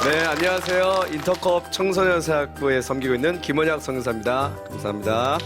네, 안녕하세요. 인터컵 청소년사학부에 섬기고 있는 김원혁 선교사입니다. 감사합니다.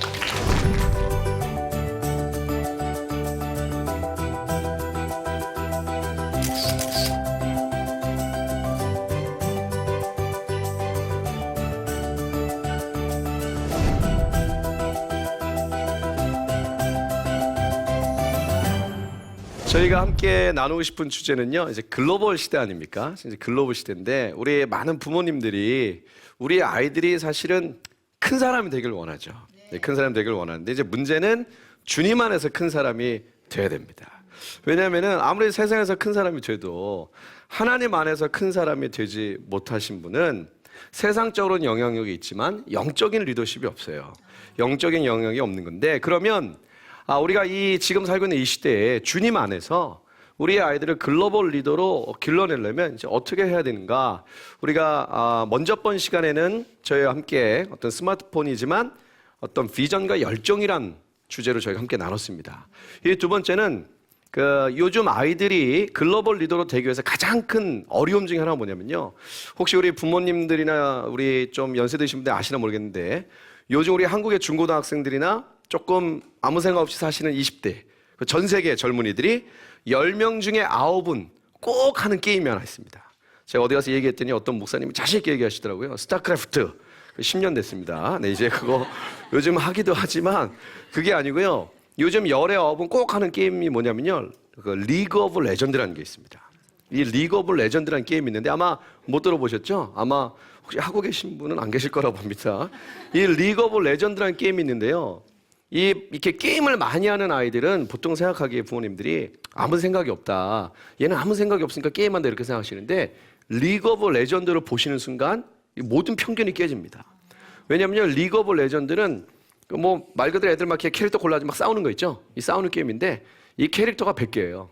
저희가 함께 나누고 싶은 주제는요, 이제 글로벌 시대 아닙니까? 이제 글로벌 시대인데, 우리 많은 부모님들이 우리 아이들이 사실은 큰 사람이 되길 원하죠. 네, 큰 사람이 되길 원하는데, 이제 문제는 주님 안에서 큰 사람이 돼야 됩니다. 왜냐하면은 아무리 세상에서 큰 사람이 돼도 하나님 안에서 큰 사람이 되지 못하신 분은 세상적으로는 영향력이 있지만 영적인 리더십이 없어요. 영적인 영향이 없는 건데, 그러면 우리가 지금 살고 있는 이 시대에 주님 안에서 우리의 아이들을 글로벌 리더로 길러내려면 이제 어떻게 해야 되는가? 우리가 먼저 번 시간에는 저희와 함께 어떤 스마트폰이지만 어떤 비전과 열정이란 주제로 저희가 함께 나눴습니다. 이 두 번째는 요즘 아이들이 글로벌 리더로 되기 위해서 가장 큰 어려움 중에 하나가 뭐냐면요. 혹시 우리 부모님들이나 우리 좀 연세 드신 분들 아시나 모르겠는데, 요즘 우리 한국의 중고등학생들이나 조금 아무 생각 없이 사시는 20대, 전 세계 젊은이들이 10명 중에 9은 꼭 하는 게임이 하나 있습니다. 제가 어디 가서 얘기했더니 어떤 목사님이 자신 있게 얘기하시더라고요. 스타크래프트. 10년 됐습니다. 네, 이제 그거 요즘 하기도 하지만 그게 아니고요. 요즘 열의 9은 꼭 하는 게임이 뭐냐면요. 리그 오브 레전드라는 게 있습니다. 이 리그 오브 레전드라는 게임이 있는데 아마 못 들어보셨죠? 아마 혹시 하고 계신 분은 안 계실 거라고 봅니다. 이 리그 오브 레전드라는 게임이 있는데요. 이렇게 게임을 많이 하는 아이들은 보통 생각하기에 부모님들이 아무 생각이 없다. 얘는 아무 생각이 없으니까 게임한다 이렇게 생각하시는데, 리그 오브 레전드를 보시는 순간 모든 편견이 깨집니다. 왜냐면요, 리그 오브 레전드는 말 그대로 애들 막 캐릭터 골라서 막 싸우는 거 있죠? 이 싸우는 게임인데 이 캐릭터가 100개예요.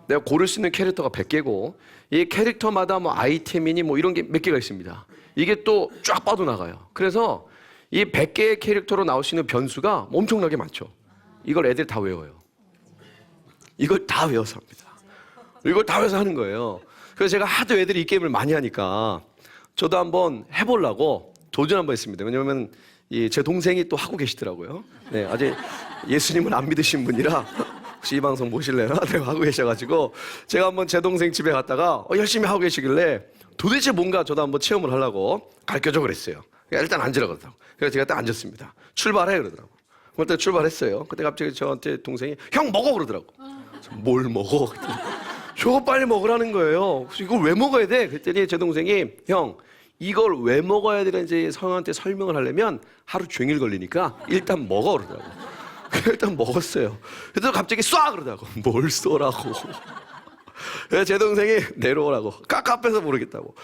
내가 고를 수 있는 캐릭터가 100개고 이 캐릭터마다 아이템이니 이런 게 몇 개가 있습니다. 이게 또 쫙 빠져나가요. 그래서 이 100개의 캐릭터로 나올 수 있는 변수가 엄청나게 많죠. 이걸 애들 다 외워요. 이걸 다 외워서 합니다. 이걸 다 외워서 하는 거예요. 그래서 제가 하도 애들이 이 게임을 많이 하니까 저도 한번 해보려고 도전 한번 했습니다. 왜냐하면 제 동생이 또 하고 계시더라고요. 네, 아직 예수님을 안 믿으신 분이라 혹시 이 방송 보실래나? 내가 하고 계셔가지고 제가 한번 제 동생 집에 갔다가 열심히 하고 계시길래 도대체 뭔가 저도 한번 체험을 하려고 가르쳐줘 그랬어요. 일단 앉으라 그러더라고. 그래서 제가 딱 앉았습니다. 출발해 그러더라고. 그때 출발했어요. 그때 갑자기 저한테 동생이 형 먹어 그러더라고. 뭘 먹어? 저거 빨리 먹으라는 거예요. 이걸 왜 먹어야 돼? 그랬더니 제 동생이 형 이걸 왜 먹어야 되는지 형한테 설명을 하려면 하루 종일 걸리니까 일단 먹어 그러더라고. 일단 먹었어요. 그래서 갑자기 쏴 그러더라고. 뭘 쏘라고. 그래서 제 동생이 내려오라고. 깝깝해서 모르겠다고.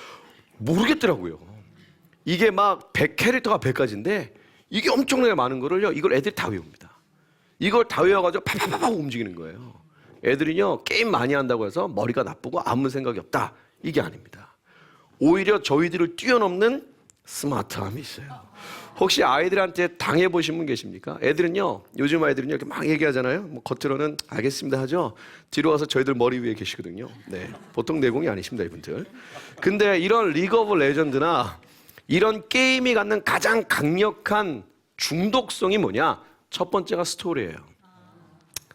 모르겠더라고요. 이게 막 100캐릭터가 100가지인데 이게 엄청나게 많은 거를요, 이걸 애들이 다 외웁니다. 이걸 다 외워가지고 팍팍팍 움직이는 거예요. 애들이요, 게임 많이 한다고 해서 머리가 나쁘고 아무 생각이 없다. 이게 아닙니다. 오히려 저희들을 뛰어넘는 스마트함이 있어요. 혹시 아이들한테 당해보신 분 계십니까? 애들은요, 요즘 아이들은요, 이렇게 막 얘기하잖아요. 겉으로는 알겠습니다 하죠. 뒤로 와서 저희들 머리 위에 계시거든요. 네, 보통 내공이 아니십니다, 이분들. 근데 이런 리그 오브 레전드나 이런 게임이 갖는 가장 강력한 중독성이 뭐냐? 첫 번째가 스토리예요.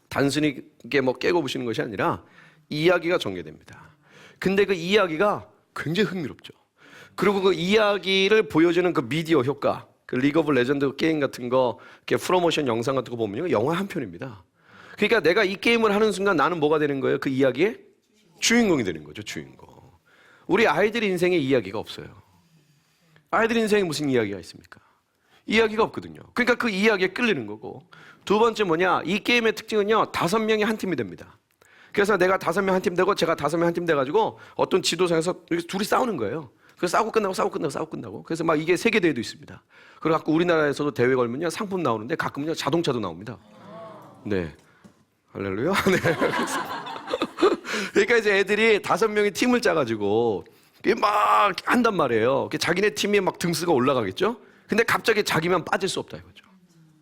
단순히 이게 깨고 보시는 것이 아니라 이야기가 전개됩니다. 근데 그 이야기가 굉장히 흥미롭죠. 그리고 그 이야기를 보여주는 그 미디어 효과, 그 리그 오브 레전드 게임 같은 거, 이렇게 프로모션 영상 같은 거 보면요, 영화 한 편입니다. 그러니까 내가 이 게임을 하는 순간 나는 뭐가 되는 거예요? 그 이야기의 주인공이 되는 거죠, 주인공. 우리 아이들 인생에 이야기가 없어요. 아이들 인생에 무슨 이야기가 있습니까? 이야기가 없거든요. 그러니까 그 이야기에 끌리는 거고. 두 번째 뭐냐? 이 게임의 특징은요, 5명이 한 팀이 됩니다. 그래서 내가 5명 한 팀 되고 제가 5명 한 팀 돼가지고 어떤 지도상에서 이렇게 둘이 싸우는 거예요. 그래서 싸우고 끝나고. 그래서 막 이게 세계 대회도 있습니다. 그리고 가끔 우리나라에서도 대회 걸면요, 상품 나오는데 가끔은요, 자동차도 나옵니다. 네. 할렐루야. 네. 그러니까 이제 애들이 5명이 팀을 짜가지고 막 한단 말이에요. 자기네 팀이 막 등수가 올라가겠죠? 근데 갑자기 자기만 빠질 수 없다 이거죠.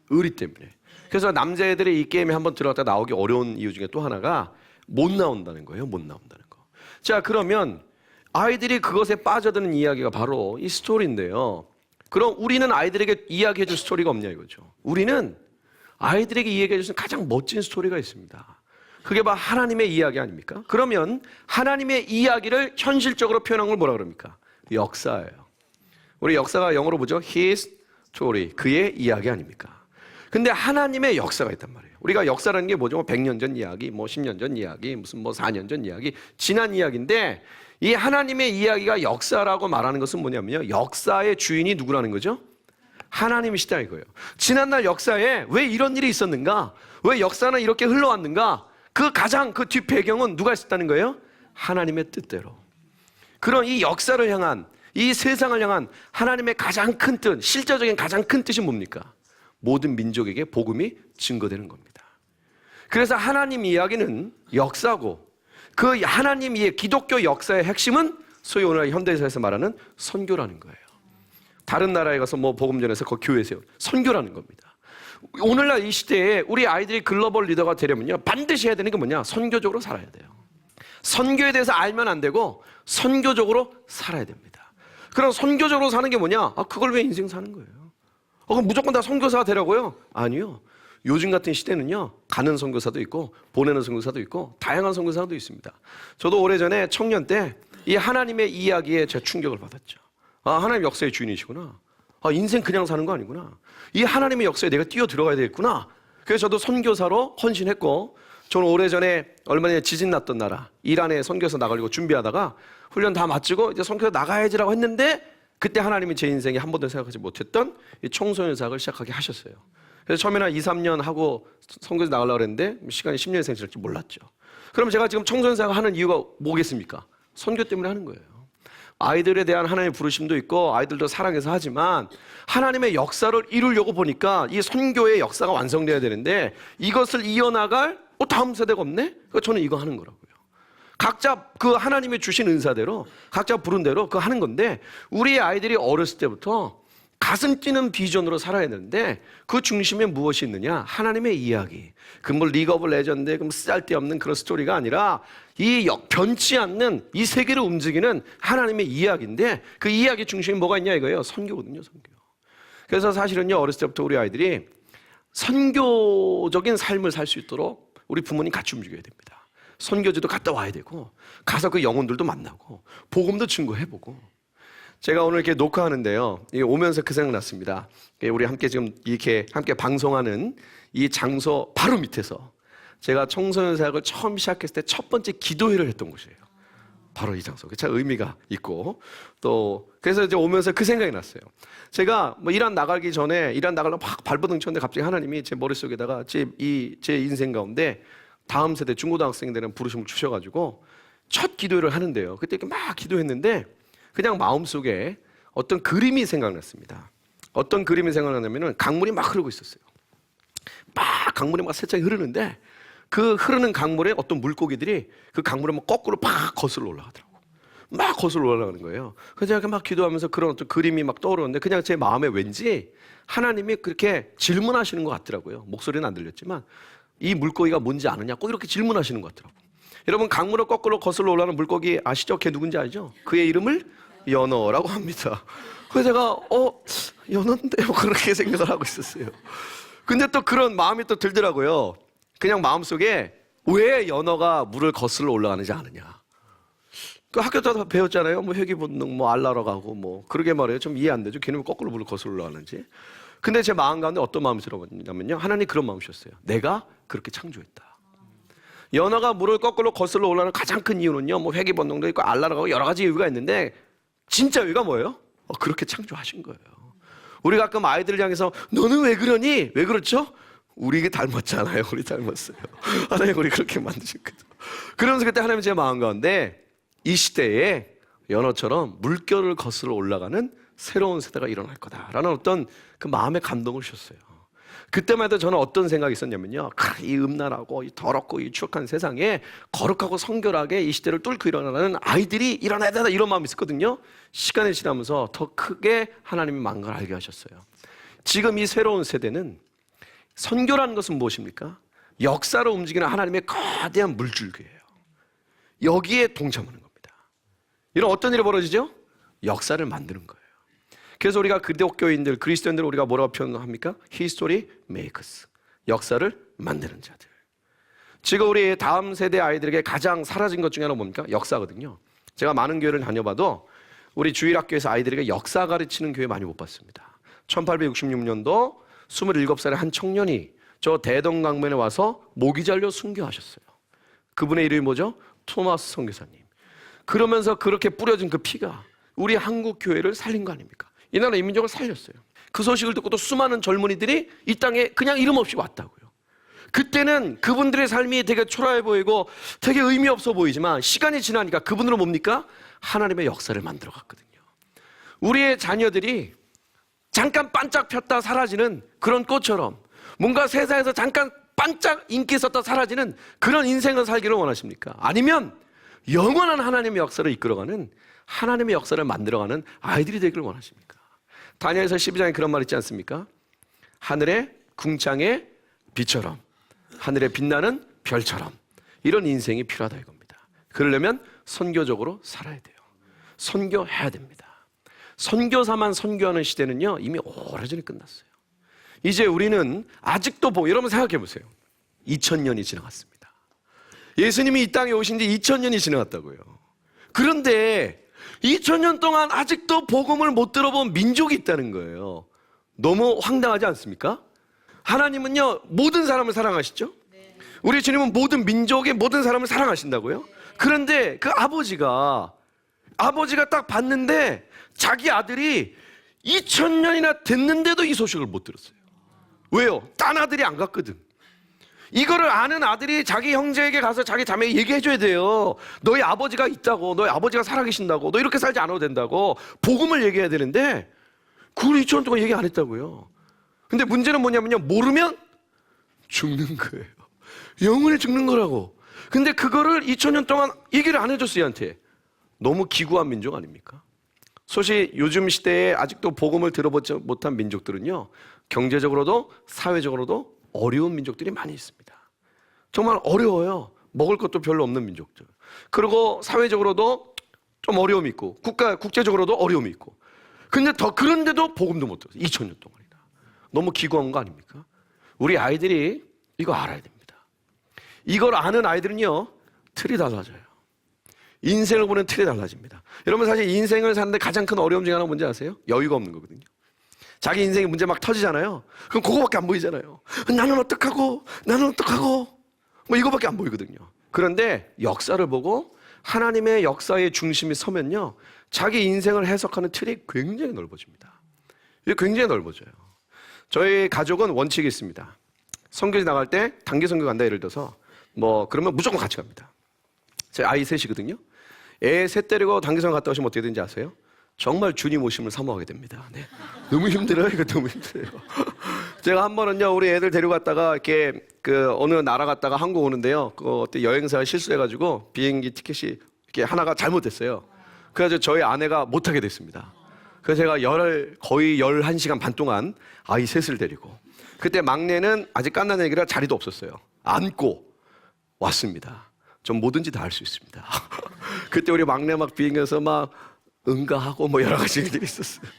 의리 때문에. 그래서 남자애들이 이 게임에 한번 들어갔다 나오기 어려운 이유 중에 또 하나가 못 나온다는 거예요. 못 나온다는 거. 자, 그러면 아이들이 그것에 빠져드는 이야기가 바로 이 스토리인데요. 그럼 우리는 아이들에게 이야기해 줄 스토리가 없냐 이거죠. 우리는 아이들에게 이야기해 줄 가장 멋진 스토리가 있습니다. 그게 바로 하나님의 이야기 아닙니까? 그러면 하나님의 이야기를 현실적으로 표현한 걸 뭐라 그럽니까? 역사예요. 우리 역사가 영어로 보죠. His story. 그의 이야기 아닙니까? 근데 하나님의 역사가 있단 말이에요. 우리가 역사라는 게 뭐죠? 100년 전 이야기, 10년 전 이야기, 무슨 4년 전 이야기, 지난 이야기인데 이 하나님의 이야기가 역사라고 말하는 것은 뭐냐면요. 역사의 주인이 누구라는 거죠? 하나님이시다 이거예요. 지난날 역사에 왜 이런 일이 있었는가? 왜 역사는 이렇게 흘러왔는가? 그 뒷배경은 누가 있었다는 거예요? 하나님의 뜻대로. 그런 이 역사를 향한, 이 세상을 향한 하나님의 가장 큰 뜻, 실제적인 가장 큰 뜻이 뭡니까? 모든 민족에게 복음이 증거되는 겁니다. 그래서 하나님 이야기는 역사고 그 하나님 이야기, 기독교 역사의 핵심은 소위 오늘 현대사에서 말하는 선교라는 거예요. 다른 나라에 가서 복음 전해서 그 교회 세워 선교라는 겁니다. 오늘날 이 시대에 우리 아이들이 글로벌 리더가 되려면요 반드시 해야 되는 게 뭐냐? 선교적으로 살아야 돼요. 선교에 대해서 알면 안 되고 선교적으로 살아야 됩니다. 그럼 선교적으로 사는 게 뭐냐? 그걸 왜 인생 사는 거예요? 그럼 무조건 다 선교사가 되라고요? 아니요. 요즘 같은 시대는요 가는 선교사도 있고 보내는 선교사도 있고 다양한 선교사도 있습니다. 저도 오래전에 청년 때 이 하나님의 이야기에 제가 충격을 받았죠. 하나님 역사의 주인이시구나. 인생 그냥 사는 거 아니구나. 이 하나님의 역사에 내가 뛰어 들어가야 되겠구나. 그래서 저도 선교사로 헌신했고, 저는 오래전에 얼마 전에 지진 났던 나라 이란에 선교사 나가려고 준비하다가 훈련 다 마치고 이제 선교사 나가야지라고 했는데 그때 하나님이 제 인생에 한 번도 생각하지 못했던 이 청소년 사역을 시작하게 하셨어요. 그래서 처음에는 2, 3년 하고 선교사 나가려고 그랬는데 시간이 10년이 생길지 몰랐죠. 그럼 제가 지금 청소년 사역을 하는 이유가 뭐겠습니까? 선교 때문에 하는 거예요. 아이들에 대한 하나님의 부르심도 있고 아이들도 사랑해서 하지만 하나님의 역사를 이루려고 보니까 이 선교의 역사가 완성돼야 되는데 이것을 이어나갈 다음 세대가 없네? 그러니까 저는 이거 하는 거라고요. 각자 그 하나님이 주신 은사대로 각자 부른 대로 그거 하는 건데 우리 아이들이 어렸을 때부터 가슴 뛰는 비전으로 살아야 되는데 그 중심에 무엇이 있느냐? 하나님의 이야기. 그 리그 오브 레전드의 쓰잘데없는 그런 스토리가 아니라 이 변치 않는 이 세계를 움직이는 하나님의 이야기인데 그 이야기 중심에 뭐가 있냐 이거예요. 선교거든요. 선교. 그래서 사실은요 어렸을 때부터 우리 아이들이 선교적인 삶을 살 수 있도록 우리 부모님 같이 움직여야 됩니다. 선교지도 갔다 와야 되고 가서 그 영혼들도 만나고 복음도 증거해보고. 제가 오늘 이렇게 녹화하는데요. 오면서 그 생각 났습니다. 우리 함께 지금 이렇게 함께 방송하는 이 장소 바로 밑에서 제가 청소년 사역을 처음 시작했을 때 첫 번째 기도회를 했던 곳이에요. 바로 이 장소. 참 의미가 있고 또 그래서 이제 오면서 그 생각이 났어요. 제가 이란 나가기 전에 이란 나가려고 막 발버둥 쳤는데 갑자기 하나님이 제 머릿속에다가 제 인생 가운데 다음 세대 중고등학생들은 부르심을 주셔가지고 첫 기도회를 하는데요. 그때 이렇게 막 기도했는데 그냥 마음속에 어떤 그림이 생각났습니다. 어떤 그림이 생각나냐면은 강물이 막 흐르고 있었어요. 강물이 막 세차게 흐르는데 그 흐르는 강물에 어떤 물고기들이 그 강물에 막 거꾸로 막 거슬러 올라가더라고. 막 거슬러 올라가는 거예요. 그래서 제가 막 기도하면서 그런 어떤 그림이 막 떠오르는데 그냥 제 마음에 왠지 하나님이 그렇게 질문하시는 것 같더라고요. 목소리는 안 들렸지만 이 물고기가 뭔지 아느냐 꼭 이렇게 질문하시는 것 같더라고요. 여러분 강물을 거꾸로 거슬러 올라가는 물고기 아시죠? 걔 누군지 알죠? 그의 이름을 연어라고 합니다. 그래서 제가 연어인데 그렇게 생각을 하고 있었어요. 근데 또 그런 마음이 또 들더라고요. 그냥 마음속에 왜 연어가 물을 거슬러 올라가는지 아느냐. 그 학교 때 배웠잖아요. 회귀본능, 알라러 가고 그러게 말해요. 좀 이해 안 되죠. 걔는 왜 거꾸로 물을 거슬러 올라가는지. 근데 제 마음 가운데 어떤 마음이 들어봤냐면요. 하나님 그런 마음이셨어요. 내가 그렇게 창조했다. 연어가 물을 거꾸로 거슬러 올라가는 가장 큰 이유는요. 회귀본능도 있고 알라러 가고 여러 가지 이유가 있는데 진짜 이유가 뭐예요? 그렇게 창조하신 거예요. 우리 가끔 아이들을 향해서 너는 왜 그러니? 왜 그렇죠? 우리 닮았잖아요. 우리 닮았어요. 하나님 우리 그렇게 만드셨거든요. 그러면서 그때 하나님 제 마음 가운데 이 시대에 연어처럼 물결을 거슬러 올라가는 새로운 세대가 일어날 거다라는 어떤 그 마음의 감동을 주셨어요. 그때만 해도 저는 어떤 생각이 있었냐면요, 이 음란하고 이 더럽고 이 추악한 세상에 거룩하고 성결하게 이 시대를 뚫고 일어나는 아이들이 일어나야 된다, 이런 마음이 있었거든요. 시간이 지나면서 더 크게 하나님이 망각을 알게 하셨어요. 지금 이 새로운 세대는 선교라는 것은 무엇입니까? 역사로 움직이는 하나님의 거대한 물줄기예요. 여기에 동참하는 겁니다. 이런 어떤 일이 벌어지죠? 역사를 만드는 거예요. 그래서 우리가 기독교인들, 그리스도인들 우리가 뭐라고 표현합니까? History makers. 역사를 만드는 자들. 지금 우리 다음 세대 아이들에게 가장 사라진 것 중에 하나가 뭡니까? 역사거든요. 제가 많은 교회를 다녀봐도 우리 주일학교에서 아이들에게 역사 가르치는 교회 많이 못 봤습니다. 1866년도 27살의 한 청년이 저 대동강변에 와서 모기 잘려 순교하셨어요. 그분의 이름이 뭐죠? 토마스 선교사님. 그러면서 그렇게 뿌려진 그 피가 우리 한국 교회를 살린 거 아닙니까? 이 나라 인민족을 살렸어요. 그 소식을 듣고 또 수많은 젊은이들이 이 땅에 그냥 이름 없이 왔다고요. 그때는 그분들의 삶이 되게 초라해 보이고 되게 의미 없어 보이지만 시간이 지나니까 그분들은 뭡니까? 하나님의 역사를 만들어 갔거든요. 우리의 자녀들이 잠깐 반짝 폈다 사라지는 그런 꽃처럼 뭔가 세상에서 잠깐 반짝 인기 있었다 사라지는 그런 인생을 살기를 원하십니까? 아니면 영원한 하나님의 역사를 이끌어가는 하나님의 역사를 만들어가는 아이들이 되기를 원하십니까? 다니엘서 12장에 그런 말 있지 않습니까? 하늘의 궁창의 빛처럼, 하늘에 빛나는 별처럼, 이런 인생이 필요하다 이겁니다. 그러려면 선교적으로 살아야 돼요. 선교해야 됩니다. 선교사만 선교하는 시대는요, 이미 오래전에 끝났어요. 이제 우리는 아직도 여러분 생각해 보세요. 2000년이 지나갔습니다. 예수님이 이 땅에 오신 지 2000년이 지나갔다고요. 그런데 2000년 동안 아직도 복음을 못 들어본 민족이 있다는 거예요. 너무 황당하지 않습니까? 하나님은요, 모든 사람을 사랑하시죠? 우리 주님은 모든 민족의 모든 사람을 사랑하신다고요? 그런데 그 아버지가 딱 봤는데 자기 아들이 2000년이나 됐는데도 이 소식을 못 들었어요. 왜요? 딴 아들이 안 갔거든. 이거를 아는 아들이 자기 형제에게 가서 자기 자매에게 얘기해줘야 돼요. 너희 아버지가 있다고, 너희 아버지가 살아계신다고, 너 이렇게 살지 않아도 된다고 복음을 얘기해야 되는데 그걸 2000년 동안 얘기 안 했다고요. 근데 문제는 뭐냐면요, 모르면 죽는 거예요. 영원히 죽는 거라고. 근데 그거를 2000년 동안 얘기를 안 해줬어요, 얘한테. 너무 기구한 민족 아닙니까? 소위 요즘 시대에 아직도 복음을 들어보지 못한 민족들은요, 경제적으로도 사회적으로도 어려운 민족들이 많이 있습니다. 정말 어려워요. 먹을 것도 별로 없는 민족들. 그리고 사회적으로도 좀 어려움이 있고 국제적으로도 어려움이 있고. 근데 그런데도 복음도 못 들었어요. 2000년 동안이나. 너무 기구한 거 아닙니까? 우리 아이들이 이거 알아야 됩니다. 이걸 아는 아이들은요, 틀이 달라져요. 인생을 보는 틀이 달라집니다. 여러분, 사실 인생을 사는데 가장 큰 어려움 중에 하나가 뭔지 아세요? 여유가 없는 거거든요. 자기 인생에 문제 막 터지잖아요. 그럼 그거밖에 안 보이잖아요. 나는 어떡하고 뭐 이거밖에 안 보이거든요. 그런데 역사를 보고 하나님의 역사의 중심이 서면요, 자기 인생을 해석하는 틀이 굉장히 넓어집니다. 이게 굉장히 넓어져요. 저희 가족은 원칙이 있습니다. 선교지 나갈 때 단기 선교 간다 예를 들어서 그러면 무조건 같이 갑니다. 제 아이 셋이거든요. 애 셋 데리고 단기 선교 갔다 오시면 어떻게 되는지 아세요? 정말 주님 오심을 사모하게 됩니다. 네. 너무 힘들어요. 이거 너무 힘들어요. 제가 한 번은요, 우리 애들 데려갔다가 이렇게 어느 나라 갔다가 한국 오는데요, 그때 여행사가 실수해가지고 비행기 티켓이 이렇게 하나가 잘못됐어요. 그래서 저희 아내가 못하게 됐습니다. 그래서 제가 거의 11시간 반 동안 아이 셋을 데리고, 그때 막내는 아직 갓난 애기라 자리도 없었어요. 안고 왔습니다. 전 뭐든지 다 할 수 있습니다. 그때 우리 막내 비행기에서 응가하고 여러 가지 일들이 있었어요.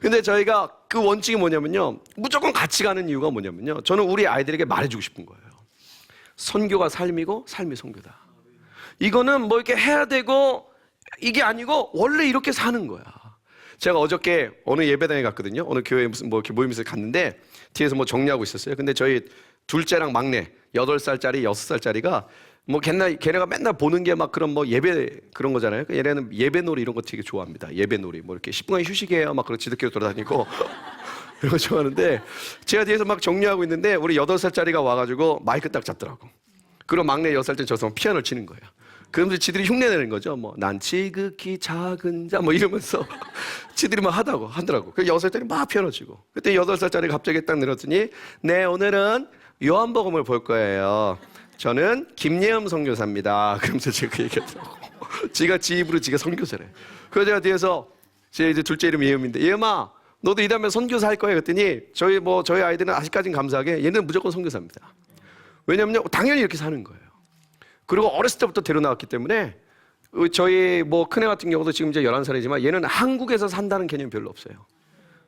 근데 저희가 그 원칙이 뭐냐면요, 무조건 같이 가는 이유가 뭐냐면요, 저는 우리 아이들에게 말해주고 싶은 거예요. 선교가 삶이고 삶이 선교다. 이거는 이렇게 해야 되고 이게 아니고 원래 이렇게 사는 거야. 제가 어저께 어느 예배당에 갔거든요. 어느 교회에 무슨 이렇게 모임에서 갔는데 뒤에서 정리하고 있었어요. 근데 저희 둘째랑 막내 8살짜리 6살짜리가 뭐 걔네가 맨날 보는 게 막 그런 뭐 예배 그런 거잖아요. 얘네는 예배놀이 이런 거 되게 좋아합니다. 예배놀이 뭐 이렇게 10분간 휴식이에요. 막 그런 지들끼리 돌아다니고 이런 거 좋아하는데 제가 뒤에서 막 정리하고 있는데 우리 8살짜리가 와가지고 마이크 딱 잡더라고. 그리고 막내 6살짜리 저서 피아노를 치는 거예요. 그러면서 지들이 흉내내는 거죠. 뭐 난 지극히 작은 자 뭐 이러면서 지들이 막 하더라고. 그 6살짜리 막 피아노 치고. 그때 8살짜리가 갑자기 딱 늘었더니 네 오늘은 요한복음을 볼 거예요. 저는 김예음 선교사입니다. 그러면서 제가 그 얘기하더라고. 지가 지 입으로 지가 선교사래. 그래서 제가 뒤에서 제 이제 둘째 이름 예음인데 예음아 너도 이 다음에 선교사 할 거야 그랬더니 저희 아이들은 아직까지는 감사하게 얘는 무조건 선교사입니다. 왜냐면요 당연히 이렇게 사는 거예요. 그리고 어렸을 때부터 데려나왔기 때문에 저희 뭐 큰애 같은 경우도 지금 이제 11살이지만 얘는 한국에서 산다는 개념이 별로 없어요.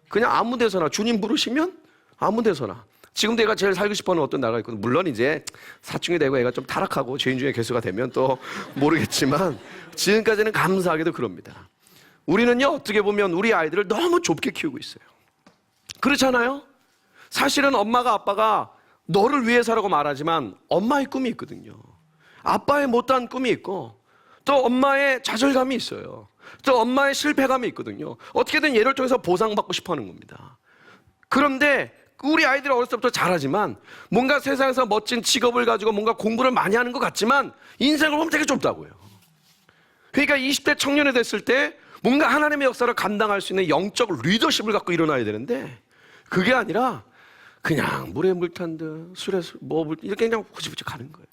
그냥 아무 데서나 주님 부르시면 아무 데서나. 지금도 얘가 제일 살고 싶어하는 어떤 나라가 있거든요. 물론 이제 사춘기 되고 애가 좀 타락하고 죄인 중에 개수가 되면 또 모르겠지만 지금까지는 감사하게도 그럽니다. 우리는요 어떻게 보면 우리 아이들을 너무 좁게 키우고 있어요. 그렇잖아요? 사실은 엄마가 아빠가 너를 위해서라고 말하지만 엄마의 꿈이 있거든요. 아빠의 못다한 꿈이 있고 또 엄마의 좌절감이 있어요. 또 엄마의 실패감이 있거든요. 어떻게든 얘를 통해서 보상받고 싶어하는 겁니다. 그런데 우리 아이들이 어렸을 때부터 잘하지만 뭔가 세상에서 멋진 직업을 가지고 뭔가 공부를 많이 하는 것 같지만 인생을 보면 되게 좁다고요. 그러니까 20대 청년이 됐을 때 뭔가 하나님의 역사를 감당할 수 있는 영적 리더십을 갖고 일어나야 되는데 그게 아니라 그냥 물에 물 탄 듯 술에 이렇게 그냥 후지부지 가는 거예요.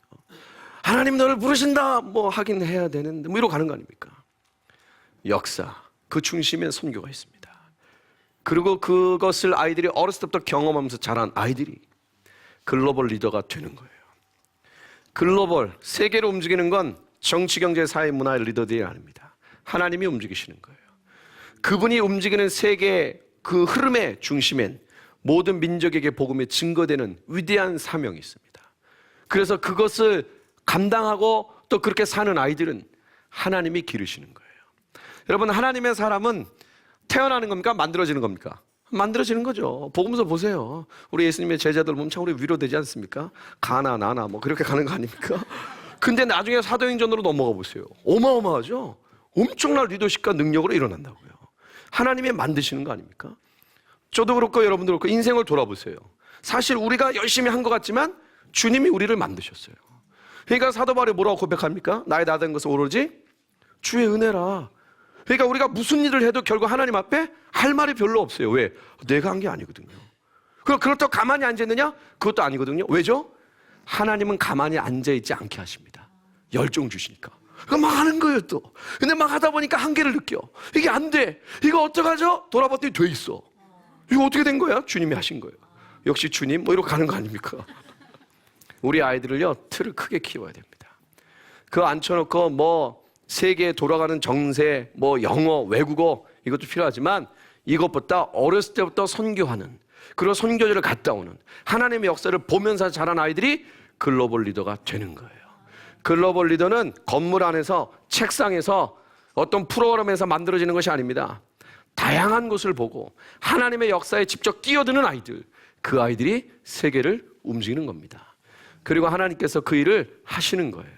하나님 너를 부르신다 뭐 하긴 해야 되는데 뭐 이러고 가는 거 아닙니까? 역사 그 중심에 선교가 있습니다. 그리고 그것을 아이들이 어렸을 때부터 경험하면서 자란 아이들이 글로벌 리더가 되는 거예요. 글로벌 세계를 움직이는 건 정치, 경제, 사회, 문화의 리더들이 아닙니다. 하나님이 움직이시는 거예요. 그분이 움직이는 세계 그 흐름의 중심엔 모든 민족에게 복음이 증거되는 위대한 사명이 있습니다. 그래서 그것을 감당하고 또 그렇게 사는 아이들은 하나님이 기르시는 거예요. 여러분 하나님의 사람은 태어나는 겁니까? 만들어지는 겁니까? 만들어지는 거죠. 복음서 보세요. 우리 예수님의 제자들 보면 참 우리 위로되지 않습니까? 가나 나나 뭐 그렇게 가는 거 아닙니까? 근데 나중에 사도행전으로 넘어가 보세요. 어마어마하죠? 엄청난 리더십과 능력으로 일어난다고요. 하나님이 만드시는 거 아닙니까? 저도 그렇고 여러분도 그렇고 인생을 돌아보세요. 사실 우리가 열심히 한 것 같지만 주님이 우리를 만드셨어요. 그러니까 사도 바울이 뭐라고 고백합니까? 나의 다 된 것은 오로지 주의 은혜라. 그러니까 우리가 무슨 일을 해도 결국 하나님 앞에 할 말이 별로 없어요. 왜? 내가 한 게 아니거든요. 그렇다고 가만히 앉아있느냐? 그것도 아니거든요. 왜죠? 하나님은 가만히 앉아있지 않게 하십니다. 열정 주시니까. 그거 막 하는 거예요 또. 근데 막 하다 보니까 한계를 느껴. 이게 안 돼. 이거 어떡하죠? 돌아봤더니 돼 있어. 이거 어떻게 된 거야? 주님이 하신 거예요. 역시 주님 뭐 이러고 가는 거 아닙니까? 우리 아이들을요 틀을 크게 키워야 됩니다. 그거 앉혀놓고 뭐 세계에 돌아가는 정세, 뭐 영어, 외국어 이것도 필요하지만 이것보다 어렸을 때부터 선교하는 그리고 선교지를 갔다 오는 하나님의 역사를 보면서 자란 아이들이 글로벌 리더가 되는 거예요. 글로벌 리더는 건물 안에서 책상에서 어떤 프로그램에서 만들어지는 것이 아닙니다. 다양한 곳을 보고 하나님의 역사에 직접 뛰어드는 아이들, 그 아이들이 세계를 움직이는 겁니다. 그리고 하나님께서 그 일을 하시는 거예요.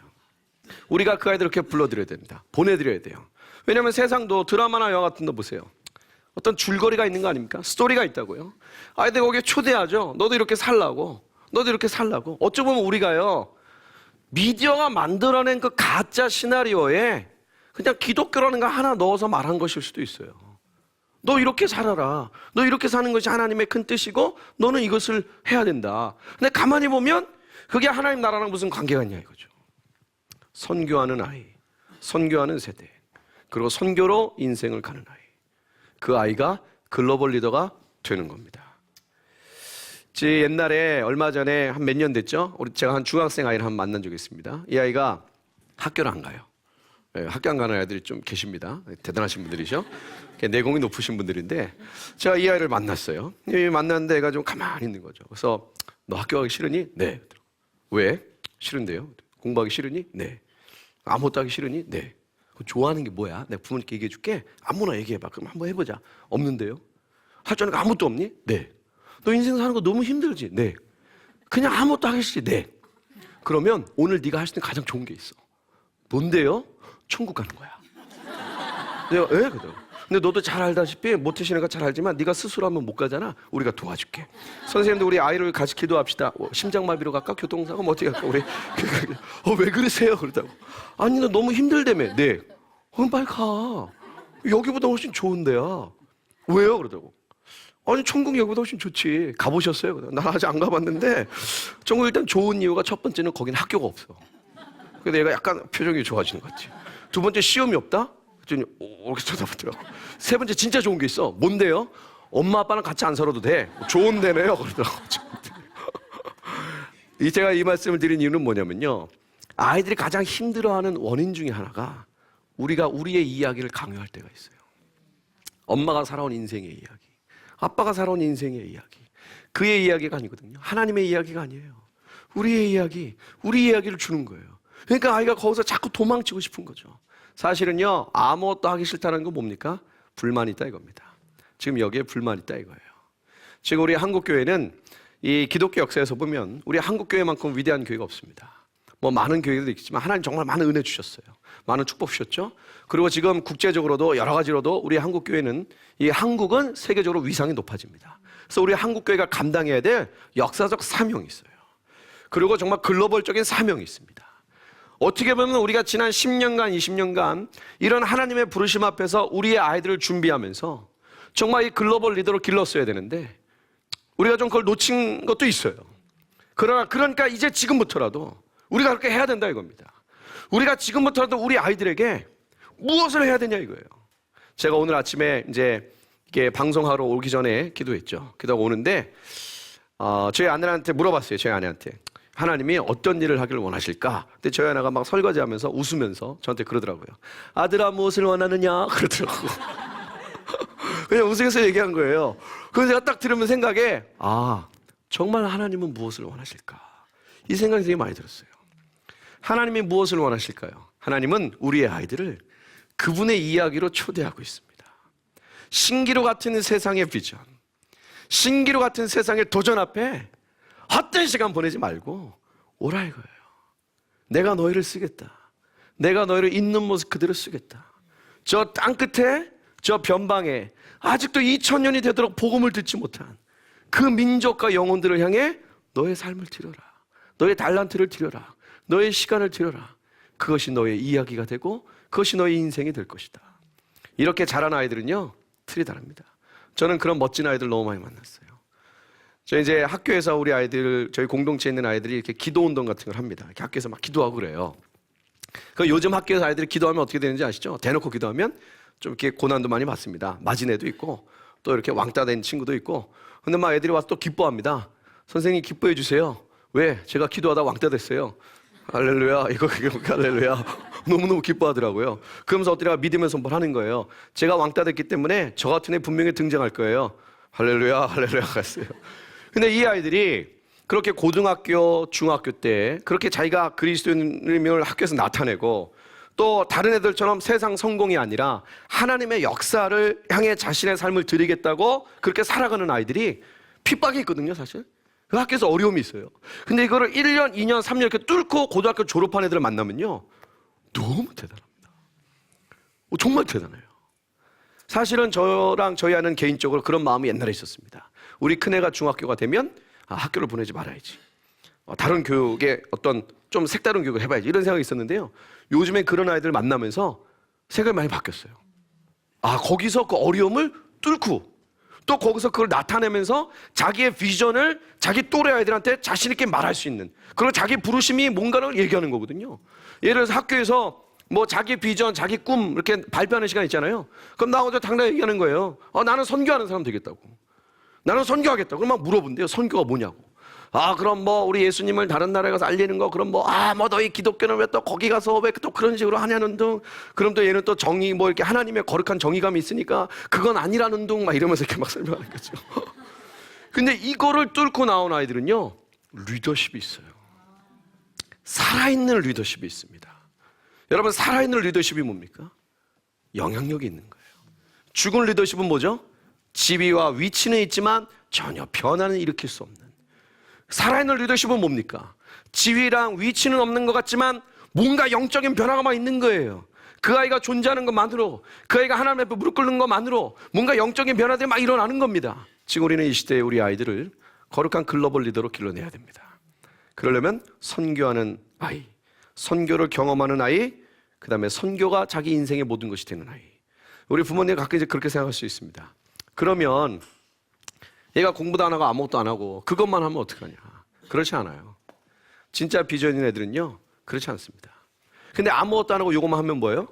우리가 그 아이들을 이렇게 불러드려야 됩니다. 보내드려야 돼요. 왜냐하면 세상도 드라마나 영화 같은 거 보세요. 어떤 줄거리가 있는 거 아닙니까? 스토리가 있다고요. 아이들 거기에 초대하죠. 너도 이렇게 살라고. 너도 이렇게 살라고. 어쩌면 우리가요. 미디어가 만들어낸 그 가짜 시나리오에 그냥 기독교라는 거 하나 넣어서 말한 것일 수도 있어요. 너 이렇게 살아라. 너 이렇게 사는 것이 하나님의 큰 뜻이고 너는 이것을 해야 된다. 근데 가만히 보면 그게 하나님 나라랑 무슨 관계가 있냐 이거죠. 선교하는 아이, 선교하는 세대, 그리고 선교로 인생을 가는 아이. 그 아이가 글로벌 리더가 되는 겁니다. 제 옛날에 얼마 전에 한 몇 년 됐죠? 제가 한 중학생 아이를 한 번 만난 적이 있습니다. 이 아이가 학교를 안 가요. 네, 학교 안 가는 아이들이 좀 계십니다. 대단하신 분들이죠. 내공이 높으신 분들인데 제가 이 아이를 만났어요. 만났는데 애가 좀 가만히 있는 거죠. 그래서 너 학교 가기 싫으니? 네. 왜? 싫은데요. 공부하기 싫으니? 네. 아무것도 하기 싫으니? 네. 좋아하는 게 뭐야? 내가 부모님께 얘기해 줄게. 아무나 얘기해봐. 그럼 한번 해보자. 없는데요? 할 줄 아는 거 아무것도 없니? 네. 너 인생 사는 거 너무 힘들지? 네. 그냥 아무것도 하기 싫지? 네. 그러면 오늘 네가 할 수 있는 가장 좋은 게 있어. 뭔데요? 천국 가는 거야. 내가 예? 그래요. 근데 너도 잘 알다시피 모태신앙가 잘 알지만 네가 스스로 하면 못 가잖아. 우리가 도와줄게. 선생님도 우리 아이를 같이 기도합시다. 심장마비로 갈까? 교통사고 뭐 어떻게 갈까? 우리 왜 그러세요? 그러다고. 아니 너 너무 힘들다며. 네. 그럼 빨리 가. 여기보다 훨씬 좋은 데야. 왜요? 그러다고. 아니 천국 여기보다 훨씬 좋지. 가보셨어요? 그러다가. 난 아직 안 가봤는데 천국 일단 좋은 이유가 첫 번째는 거긴 학교가 없어. 그래서 얘가 약간 표정이 좋아지는 것 같지. 두 번째 시험이 없다? 그랬더니 이렇게 쳐다보더라고. 세 번째 진짜 좋은 게 있어. 뭔데요? 엄마 아빠는 같이 안 살아도 돼. 좋은 데네요. 그러더라고. 제가 이 말씀을 드린 이유는 뭐냐면요. 아이들이 가장 힘들어하는 원인 중에 하나가 우리가 우리의 이야기를 강요할 때가 있어요. 엄마가 살아온 인생의 이야기, 아빠가 살아온 인생의 이야기, 그의 이야기가 아니거든요. 하나님의 이야기가 아니에요. 우리의 이야기, 우리 이야기를 주는 거예요. 그러니까 아이가 거기서 자꾸 도망치고 싶은 거죠. 사실은요, 아무것도 하기 싫다는 건 뭡니까? 불만이 있다 이겁니다. 지금 여기에 불만이 있다 이거예요. 지금 우리 한국교회는 이 기독교 역사에서 보면 우리 한국교회만큼 위대한 교회가 없습니다. 뭐 많은 교회들도 있지만 하나님 정말 많은 은혜 주셨어요. 많은 축복 주셨죠. 그리고 지금 국제적으로도 여러 가지로도 우리 한국교회는 이 한국은 세계적으로 위상이 높아집니다. 그래서 우리 한국교회가 감당해야 될 역사적 사명이 있어요. 그리고 정말 글로벌적인 사명이 있습니다. 어떻게 보면 우리가 지난 10년간, 20년간 이런 하나님의 부르심 앞에서 우리의 아이들을 준비하면서 정말 이 글로벌 리더로 길렀어야 되는데 우리가 좀 그걸 놓친 것도 있어요. 그러니까 이제 지금부터라도 우리가 그렇게 해야 된다 이겁니다. 우리가 지금부터라도 우리 아이들에게 무엇을 해야 되냐 이거예요. 제가 오늘 아침에 이제 이게 방송하러 오기 전에 기도했죠. 기도하고 오는데 저희 아내한테 물어봤어요. 저희 아내한테. 하나님이 어떤 일을 하기를 원하실까? 근데 저희 아내가 막 설거지하면서 웃으면서 저한테 그러더라고요. 아들아 무엇을 원하느냐? 그러더라고요. 그냥 웃으면서 얘기한 거예요. 그래서 제가 딱 들으면 생각에 정말 하나님은 무엇을 원하실까? 이 생각이 되게 많이 들었어요. 하나님이 무엇을 원하실까요? 하나님은 우리의 아이들을 그분의 이야기로 초대하고 있습니다. 신기루 같은 세상의 비전, 신기루 같은 세상의 도전 앞에 헛된 시간 보내지 말고 오라 이거예요. 내가 너희를 쓰겠다. 내가 너희를 있는 모습 그대로 쓰겠다. 저 땅끝에 저 변방에 아직도 2000년이 되도록 복음을 듣지 못한 그 민족과 영혼들을 향해 너의 삶을 드려라. 너의 달란트를 드려라. 너의 시간을 드려라. 그것이 너의 이야기가 되고 그것이 너의 인생이 될 것이다. 이렇게 자란 아이들은요, 틀이 다릅니다. 저는 그런 멋진 아이들 너무 많이 만났어요. 저희 이제 학교에서 우리 아이들, 저희 공동체에 있는 아이들이 이렇게 기도 운동 같은 걸 합니다. 이렇게 학교에서 막 기도하고 그래요. 그 요즘 학교에서 아이들이 기도하면 어떻게 되는지 아시죠? 대놓고 기도하면 좀 이렇게 고난도 많이 받습니다. 맞은 애도 있고 또 이렇게 왕따 된 친구도 있고. 근데 막 애들이 와서 또 기뻐합니다. 선생님 기뻐해 주세요. 왜? 제가 기도하다 왕따 됐어요. 할렐루야. 이거 할렐루야. 너무너무 기뻐하더라고요. 그러면서 어디다가 믿음의 선포를 하는 거예요. 제가 왕따 됐기 때문에 저 같은 애 분명히 등장할 거예요. 할렐루야. 할렐루야 갔어요. 근데 이 아이들이 그렇게 고등학교, 중학교 때 그렇게 자기가 그리스도인을 학교에서 나타내고 또 다른 애들처럼 세상 성공이 아니라 하나님의 역사를 향해 자신의 삶을 드리겠다고 그렇게 살아가는 아이들이 핍박이 있거든요, 사실. 그 학교에서 어려움이 있어요. 근데 이거를 1년, 2년, 3년 이렇게 뚫고 고등학교 졸업한 애들을 만나면요. 너무 대단합니다. 정말 대단해요. 사실은 저랑 저희 아는 개인적으로 그런 마음이 옛날에 있었습니다. 우리 큰애가 중학교가 되면 학교를 보내지 말아야지. 다른 교육에 어떤 좀 색다른 교육을 해봐야지. 이런 생각이 있었는데요. 요즘에 그런 아이들 만나면서 생각이 많이 바뀌었어요. 거기서 그 어려움을 뚫고 또 거기서 그걸 나타내면서 자기의 비전을 자기 또래 아이들한테 자신 있게 말할 수 있는, 그리고 자기 부르심이 뭔가를 얘기하는 거거든요. 예를 들어서 학교에서 뭐 자기 비전, 자기 꿈 이렇게 발표하는 시간 있잖아요. 그럼 나오자 당당히 얘기하는 거예요. 나는 선교하는 사람 되겠다고. 나는 선교하겠다고. 그럼 막 물어본대요. 선교가 뭐냐고. 그럼 뭐 우리 예수님을 다른 나라에 가서 알리는 거, 그럼 뭐 너희 기독교는 왜 또 거기 가서 왜 또 그런 식으로 하냐는 등, 그럼 또 얘는 또 정의, 뭐 이렇게 하나님의 거룩한 정의감이 있으니까 그건 아니라는 등 막 이러면서 이렇게 막 설명하는 거죠. 근데 이거를 뚫고 나온 아이들은요, 리더십이 있어요. 살아있는 리더십이 있습니다. 여러분, 살아있는 리더십이 뭡니까? 영향력이 있는 거예요. 죽은 리더십은 뭐죠? 지위와 위치는 있지만 전혀 변화는 일으킬 수 없는. 살아있는 리더십은 뭡니까? 지위랑 위치는 없는 것 같지만 뭔가 영적인 변화가 막 있는 거예요. 그 아이가 존재하는 것만으로, 그 아이가 하나님 앞에 무릎 꿇는 것만으로 뭔가 영적인 변화들이 막 일어나는 겁니다. 지금 우리는 이 시대에 우리 아이들을 거룩한 글로벌 리더로 길러내야 됩니다. 그러려면 선교하는 아이, 선교를 경험하는 아이, 그 다음에 선교가 자기 인생의 모든 것이 되는 아이. 우리 부모님 가끔 이제 그렇게 생각할 수 있습니다. 그러면 얘가 공부도 안 하고 아무것도 안 하고 그것만 하면 어떡하냐. 그렇지 않아요. 진짜 비전인 애들은요, 그렇지 않습니다. 근데 아무것도 안 하고 이것만 하면 뭐예요?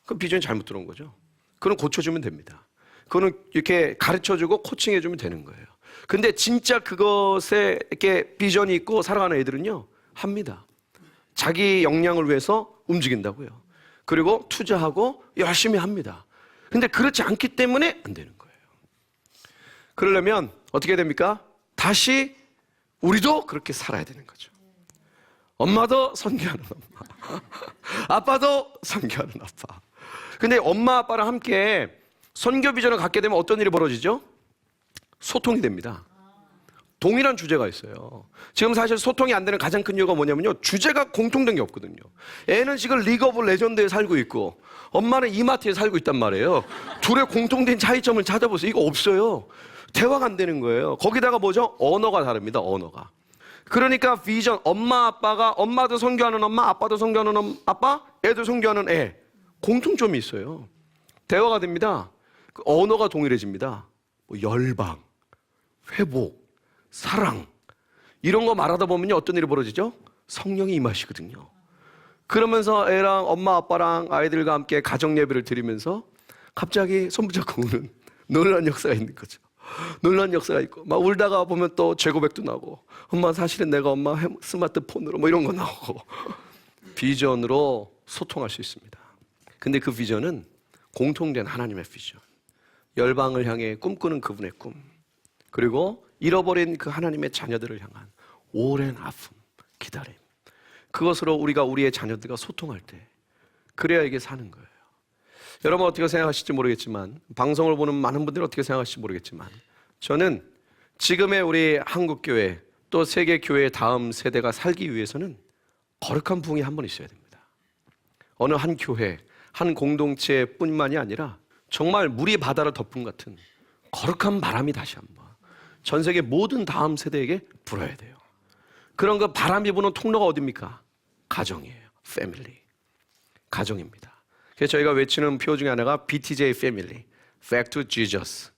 그럼 비전이 잘못 들어온 거죠. 그건 고쳐주면 됩니다. 그거는 이렇게 가르쳐주고 코칭해주면 되는 거예요. 근데 진짜 그것에 이렇게 비전이 있고 살아가는 애들은요, 합니다. 자기 역량을 위해서 움직인다고요. 그리고 투자하고 열심히 합니다. 근데 그렇지 않기 때문에 안 되는 거예요. 그러려면 어떻게 됩니까? 다시 우리도 그렇게 살아야 되는 거죠. 엄마도 선교하는 엄마, 아빠도 선교하는 아빠. 근데 엄마 아빠랑 함께 선교 비전을 갖게 되면 어떤 일이 벌어지죠? 소통이 됩니다. 동일한 주제가 있어요. 지금 사실 소통이 안 되는 가장 큰 이유가 뭐냐면요, 주제가 공통된 게 없거든요. 애는 지금 리그 오브 레전드에 살고 있고 엄마는 이마트에 살고 있단 말이에요. 둘의 공통된 차이점을 찾아보세요. 이거 없어요. 대화가 안 되는 거예요. 거기다가 뭐죠? 언어가 다릅니다. 언어가. 그러니까 비전, 엄마 아빠가, 엄마도 선교하는 엄마, 아빠도 선교하는 아빠, 애도 선교하는 애, 공통점이 있어요. 대화가 됩니다. 그 언어가 동일해집니다. 뭐 열방, 회복, 사랑, 이런 거 말하다 보면요, 어떤 일이 벌어지죠? 성령이 임하시거든요. 그러면서 애랑 엄마 아빠랑 아이들과 함께 가정 예배를 드리면서 갑자기 손붙잡고 우는 놀라운 역사가 있는 거죠. 놀라운 역사가 있고, 막 울다가 보면 또 재고백도 나고, 엄마 사실은 내가 엄마 스마트폰으로 뭐 이런 거 나오고, 비전으로 소통할 수 있습니다. 근데 그 비전은 공통된 하나님의 비전, 열방을 향해 꿈꾸는 그분의 꿈, 그리고 잃어버린 그 하나님의 자녀들을 향한 오랜 아픔, 기다림, 그것으로 우리가 우리의 자녀들과 소통할 때 그래야 이게 사는 거예요. 여러분 어떻게 생각하실지 모르겠지만, 방송을 보는 많은 분들이 어떻게 생각하실지 모르겠지만, 저는 지금의 우리 한국교회 또 세계교회의 다음 세대가 살기 위해서는 거룩한 부흥이 한 번 있어야 됩니다. 어느 한 교회, 한 공동체뿐만이 아니라 정말 물이 바다를 덮은 같은 거룩한 바람이 다시 한번 전 세계 모든 다음 세대에게 불어야 돼요. 그런 그 바람이 부는 통로가 어디입니까? 가정이에요. 패밀리. 가정입니다. 그래서 저희가 외치는 표 중에 하나가 BTJ 패밀리, Back to Jesus.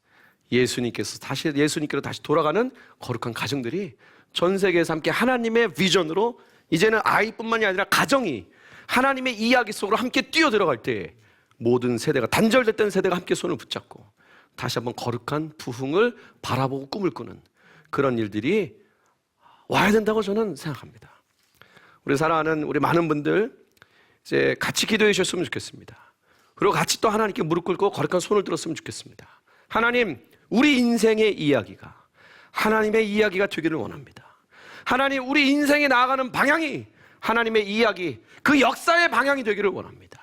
예수님께로 다시 돌아가는 거룩한 가정들이 전 세계에서 함께 하나님의 비전으로, 이제는 아이뿐만이 아니라 가정이 하나님의 이야기 속으로 함께 뛰어들어갈 때 모든 세대가, 단절됐던 세대가 함께 손을 붙잡고 다시 한번 거룩한 부흥을 바라보고 꿈을 꾸는 그런 일들이 와야 된다고 저는 생각합니다. 우리 사랑하는 우리 많은 분들 이제 같이 기도해 주셨으면 좋겠습니다. 그리고 같이 또 하나님께 무릎 꿇고 거룩한 손을 들었으면 좋겠습니다. 하나님, 우리 인생의 이야기가 하나님의 이야기가 되기를 원합니다. 하나님, 우리 인생에 나아가는 방향이 하나님의 이야기, 그 역사의 방향이 되기를 원합니다.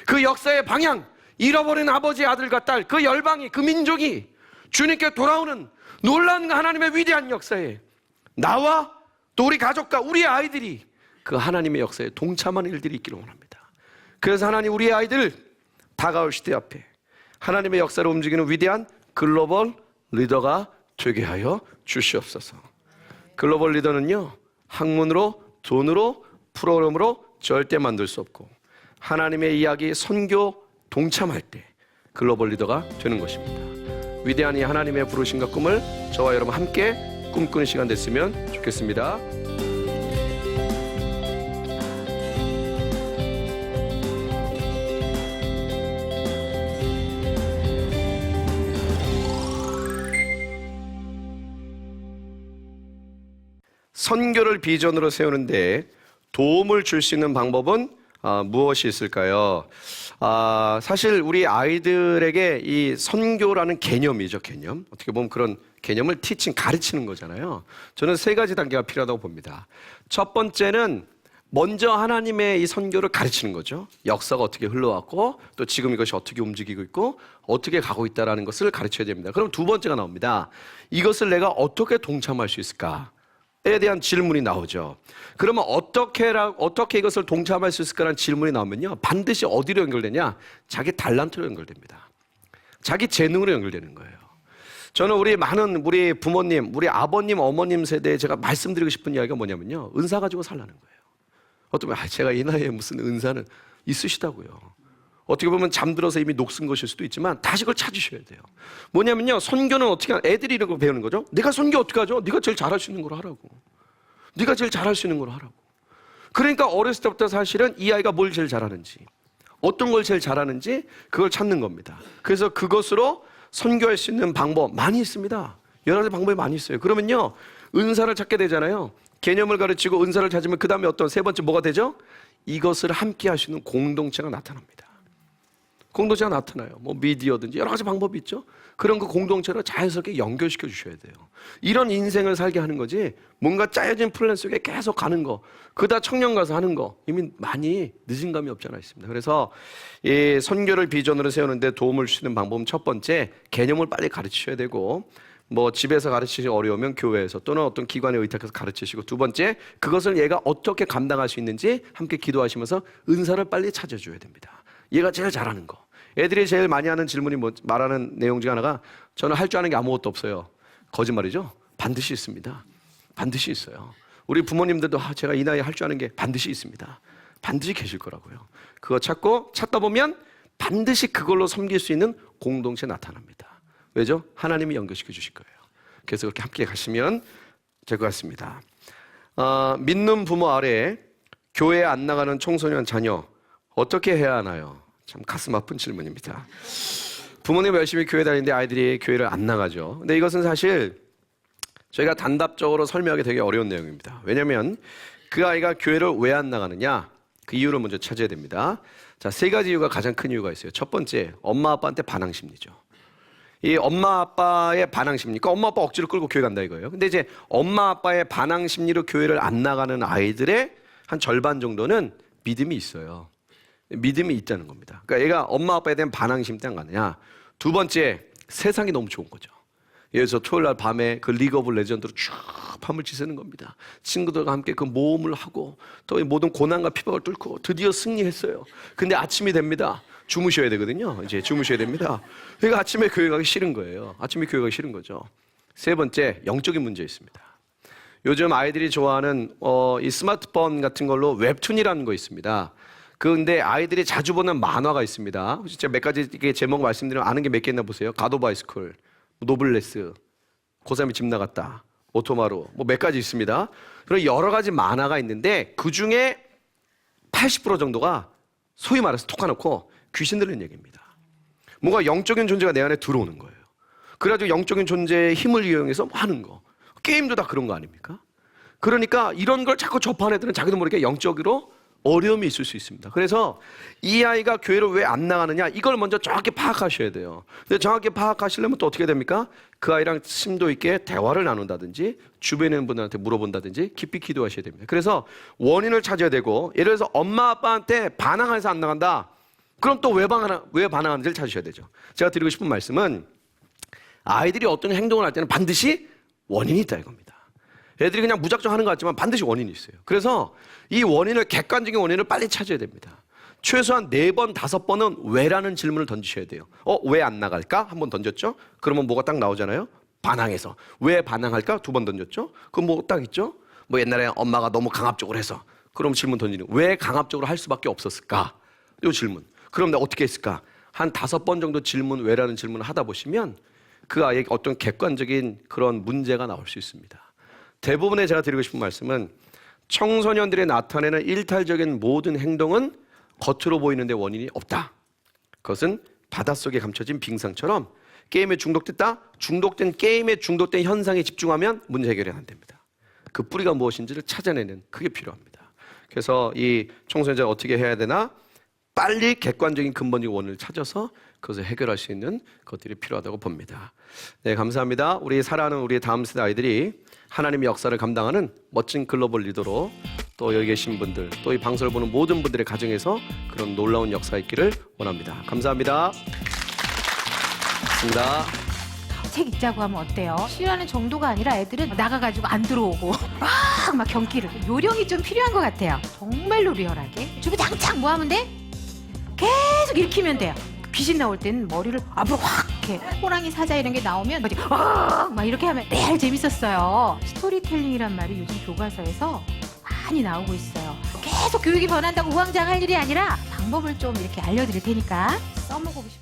그 역사의 방향, 잃어버린 아버지, 아들과 딸, 그 열방이, 그 민족이 주님께 돌아오는 놀라운 하나님의 위대한 역사에 나와 또 우리 가족과 우리 아이들이 그 하나님의 역사에 동참하는 일들이 있기를 원합니다. 그래서 하나님, 우리 아이들 다가올 시대 앞에 하나님의 역사를 움직이는 위대한 글로벌 리더가 되게 하여 주시옵소서. 글로벌 리더는요, 학문으로, 돈으로, 프로그램으로 절대 만들 수 없고 하나님의 이야기, 선교 동참할 때 글로벌 리더가 되는 것입니다. 위대한 이 하나님의 부르심과 꿈을 저와 여러분 함께 꿈꾸는 시간 됐으면 좋겠습니다. 선교를 비전으로 세우는데 도움을 줄 수 있는 방법은 무엇이 있을까요? 사실 우리 아이들에게 이 선교라는 개념이죠, 개념. 어떻게 보면 그런 개념을 가르치는 거잖아요. 저는 세 가지 단계가 필요하다고 봅니다. 첫 번째는 먼저 하나님의 이 선교를 가르치는 거죠. 역사가 어떻게 흘러왔고 또 지금 이것이 어떻게 움직이고 있고 어떻게 가고 있다는 것을 가르쳐야 됩니다. 그럼 두 번째가 나옵니다. 이것을 내가 어떻게 동참할 수 있을까? 대한 질문이 나오죠. 그러면 어떻게 이것을 동참할 수 있을까라는 질문이 나오면요. 반드시 어디로 연결되냐? 자기 달란트로 연결됩니다. 자기 재능으로 연결되는 거예요. 저는 우리 부모님, 우리 아버님, 어머님 세대에 제가 말씀드리고 싶은 이야기가 뭐냐면요. 은사 가지고 살라는 거예요. 어떻게 보면 제가 이 나이에 무슨 은사는 있으시다고요. 어떻게 보면 잠들어서 이미 녹슨 것일 수도 있지만 다시 그걸 찾으셔야 돼요. 뭐냐면요. 선교는 어떻게 애들이 이런 거 배우는 거죠. 내가 선교 어떻게 하죠? 네가 제일 잘할 수 있는 걸 하라고. 네가 제일 잘할 수 있는 걸 하라고. 그러니까 어렸을 때부터 사실은 이 아이가 뭘 제일 잘하는지, 어떤 걸 제일 잘하는지 그걸 찾는 겁니다. 그래서 그것으로 선교할 수 있는 방법 많이 있습니다. 여러 가지 방법이 많이 있어요. 그러면요. 은사를 찾게 되잖아요. 개념을 가르치고 은사를 찾으면 그 다음에 어떤 세 번째 뭐가 되죠? 이것을 함께 할 수 있는 공동체가 나타납니다. 공동체가 나타나요. 뭐 미디어든지 여러 가지 방법이 있죠. 그런 그 공동체로 자연스럽게 연결시켜 주셔야 돼요. 이런 인생을 살게 하는 거지 뭔가 짜여진 플랜 속에 계속 가는 거, 그다 청년 가서 하는 거 이미 많이 늦은 감이 없지 않아 있습니다. 그래서 이 선교를 비전으로 세우는데 도움을 주시는 방법은 첫 번째, 개념을 빨리 가르치셔야 되고, 뭐 집에서 가르치기 어려우면 교회에서 또는 어떤 기관에 의탁해서 가르치시고, 두 번째, 그것을 얘가 어떻게 감당할 수 있는지 함께 기도하시면서 은사를 빨리 찾아줘야 됩니다. 얘가 제일 잘하는 거. 애들이 제일 많이 하는 질문이 말하는 내용 중 하나가 저는 할 줄 아는 게 아무것도 없어요. 거짓말이죠? 반드시 있습니다. 반드시 있어요. 우리 부모님들도 제가 이 나이에 할 줄 아는 게 반드시 있습니다. 반드시 계실 거라고요. 그거 찾다 보면 반드시 그걸로 섬길 수 있는 공동체 나타납니다. 왜죠? 하나님이 연결시켜 주실 거예요. 그래서 그렇게 함께 가시면 될 것 같습니다. 믿는 부모 아래 교회에 안 나가는 청소년 자녀 어떻게 해야 하나요? 참 가슴 아픈 질문입니다. 부모님 열심히 교회 다니는데 아이들이 교회를 안 나가죠. 근데 이것은 사실 저희가 단답적으로 설명하기 되게 어려운 내용입니다. 왜냐하면 그 아이가 교회를 왜 안 나가느냐? 그 이유를 먼저 찾아야 됩니다. 자, 세 가지 이유가 가장 큰 이유가 있어요. 첫 번째, 엄마 아빠한테 반항 심리죠. 이 엄마 아빠의 반항 심리, 그러니까 엄마 아빠 억지로 끌고 교회 간다 이거예요. 근데 이제 엄마 아빠의 반항 심리로 교회를 안 나가는 아이들의 한 절반 정도는 믿음이 있어요. 믿음이 있다는 겁니다. 그러니까 얘가 엄마 아빠에 대한 반항심 때문에 가느냐. 두 번째, 세상이 너무 좋은 거죠. 예를 들어서 토요일 날 밤에 그 리그 오브 레전드로 쭉 밤을 지새는 겁니다. 친구들과 함께 그 모험을 하고 또 모든 고난과 피박을 뚫고 드디어 승리했어요. 근데 아침이 됩니다. 주무셔야 되거든요. 이제 주무셔야 됩니다. 그러니까 아침에 교회 가기 싫은 거예요. 아침에 교회 가기 싫은 거죠. 세 번째, 영적인 문제 있습니다. 요즘 아이들이 좋아하는 이 스마트폰 같은 걸로 웹툰이라는 거 있습니다. 근데 아이들이 자주 보는 만화가 있습니다. 혹시 제가 몇 가지 제목 말씀드리면 아는 게 몇 개 있나 보세요. 갓 오브 하이스쿨, 노블레스, 고3이 집 나갔다, 오토마루, 뭐 몇 가지 있습니다. 그리고 여러 가지 만화가 있는데 그 중에 80% 정도가 소위 말해서 톡 까놓고 귀신 들린 얘기입니다. 뭔가 영적인 존재가 내 안에 들어오는 거예요. 그래가지고 영적인 존재의 힘을 이용해서 하는 거. 게임도 다 그런 거 아닙니까? 그러니까 이런 걸 자꾸 접하는 애들은 자기도 모르게 영적으로 어려움이 있을 수 있습니다. 그래서 이 아이가 교회를 왜 안 나가느냐, 이걸 먼저 정확히 파악하셔야 돼요. 근데 정확히 파악하시려면 또 어떻게 됩니까? 그 아이랑 심도 있게 대화를 나눈다든지 주변에 있는 분들한테 물어본다든지 깊이 기도하셔야 됩니다. 그래서 원인을 찾아야 되고, 예를 들어서 엄마 아빠한테 반항해서 안 나간다. 그럼 또 왜 반항하는지를 찾으셔야 되죠. 제가 드리고 싶은 말씀은 아이들이 어떤 행동을 할 때는 반드시 원인이 있다 이겁니다. 애들이 그냥 무작정 하는 것 같지만 반드시 원인이 있어요. 그래서 이 원인을, 객관적인 원인을 빨리 찾아야 됩니다. 최소한 4번, 5번은 왜라는 질문을 던지셔야 돼요. 왜 안 나갈까? 한 번 던졌죠? 그러면 뭐가 딱 나오잖아요? 반항해서. 왜 반항할까? 2번 던졌죠? 그럼 뭐 딱 있죠? 뭐 옛날에 엄마가 너무 강압적으로 해서. 그럼 질문 던지는 거예요. 왜 강압적으로 할 수밖에 없었을까? 이 질문. 그럼 내가 어떻게 했을까? 한 5번 정도 질문, 왜라는 질문을 하다 보시면 그 아이에게 어떤 객관적인 그런 문제가 나올 수 있습니다. 대부분의 제가 드리고 싶은 말씀은 청소년들이 나타내는 일탈적인 모든 행동은 겉으로 보이는데 원인이 없다. 그것은 바닷속에 감춰진 빙상처럼 게임에 중독됐다? 중독된 게임에 중독된 현상에 집중하면 문제 해결이 안 됩니다. 그 뿌리가 무엇인지를 찾아내는 그게 필요합니다. 그래서 이 청소년자가 어떻게 해야 되나? 빨리 객관적인 근본적인 원인을 찾아서 그것을 해결할 수 있는 것들이 필요하다고 봅니다. 네, 감사합니다. 우리 사랑하는 우리 다음 세대 아이들이 하나님의 역사를 감당하는 멋진 글로벌 리더로, 또 여기 계신 분들, 또 이 방송을 보는 모든 분들의 가정에서 그런 놀라운 역사 있기를 원합니다. 감사합니다. 고맙습니다. 책 읽자고 하면 어때요? 싫어하는 정도가 아니라 애들은 나가가지고 안 들어오고 막 경기를. 요령이 좀 필요한 것 같아요. 정말로 리얼하게 주구장창 뭐 하면 돼? 계속 읽히면 돼요. 귀신 나올 때는 머리를 앞으로 확 이렇게 호랑이 사자 이런 게 나오면 막 이렇게 하면 매일 재밌었어요. 스토리텔링이란 말이 요즘 교과서에서 많이 나오고 있어요. 계속 교육이 변한다고 우왕좌왕할 일이 아니라 방법을 좀 이렇게 알려드릴 테니까 써먹어보고 싶어요.